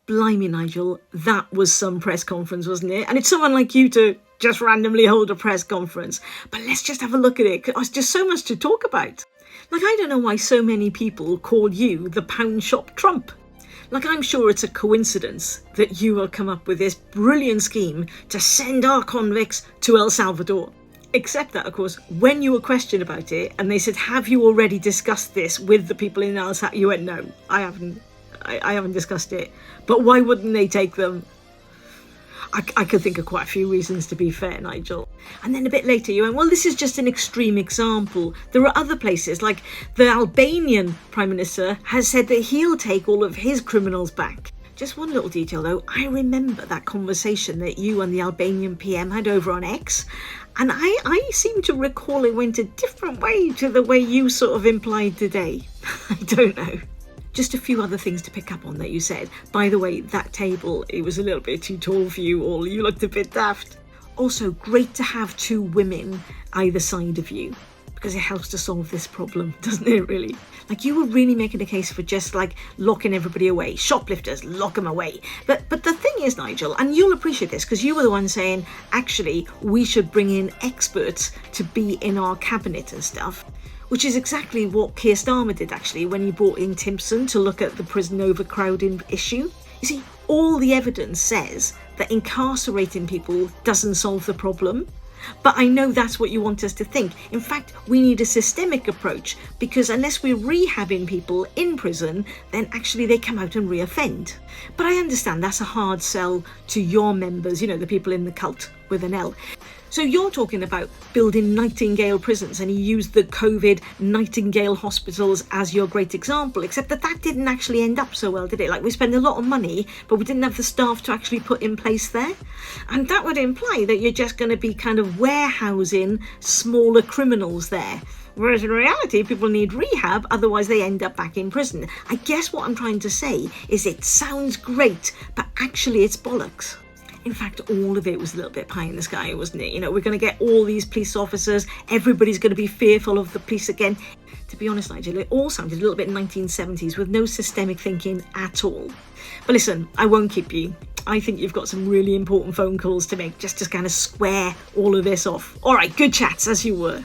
Blimey, Nigel, that was some press conference, wasn't it? And it's someone like you to just randomly hold a press conference. But let's just have a look at it. There's just so much to talk about. Like, I don't know why so many people call you the pound shop Trump. Like, I'm sure it's a coincidence that you will come up with this brilliant scheme to send our convicts to El Salvador. Except that, of course, when you were questioned about it and they said, have you already discussed this with the people in El Salvador? You went, no, I haven't. I haven't discussed it. But why wouldn't they take them? I could think of quite a few reasons, to be fair, Nigel. And then a bit later you went, well, this is just an extreme example. There are other places, like the Albanian Prime Minister has said that he'll take all of his criminals back. Just one little detail though, I remember that conversation that you and the Albanian PM had over on X, and I seem to recall it went a different way to the way you sort of implied today. I don't know. Just a few other things to pick up on that you said. By the way, that table, it was a little bit too tall for you all. You looked a bit daft. Also, great to have two women either side of you, because it helps to solve this problem, doesn't it, really? Like, you were really making a case for just, like, locking everybody away. Shoplifters, lock them away. But the thing is, Nigel, and you'll appreciate this, because you were the one saying, actually, we should bring in experts to be in our cabinet and stuff. Which is exactly what Keir Starmer did, actually, when he brought in Timpson to look at the prison overcrowding issue. You see, all the evidence says that incarcerating people doesn't solve the problem. But I know that's what you want us to think. In fact, we need a systemic approach, because unless we're rehabbing people in prison, then actually they come out and reoffend. But I understand that's a hard sell to your members, you know, the people in the cult with an L. So you're talking about building Nightingale prisons, and you used the COVID Nightingale hospitals as your great example, except that didn't actually end up so well, did it? Like, we spent a lot of money, but we didn't have the staff to actually put in place there. And that would imply that you're just going to be kind of warehousing smaller criminals there. Whereas in reality, people need rehab, otherwise they end up back in prison. I guess what I'm trying to say is it sounds great, but actually it's bollocks. In fact, all of it was a little bit pie in the sky, wasn't it? You know, we're going to get all these police officers. Everybody's going to be fearful of the police again. To be honest, Nigel, it all sounded a little bit 1970s with no systemic thinking at all. But listen, I won't keep you. I think you've got some really important phone calls to make just to kind of square all of this off. All right, good chats as you were.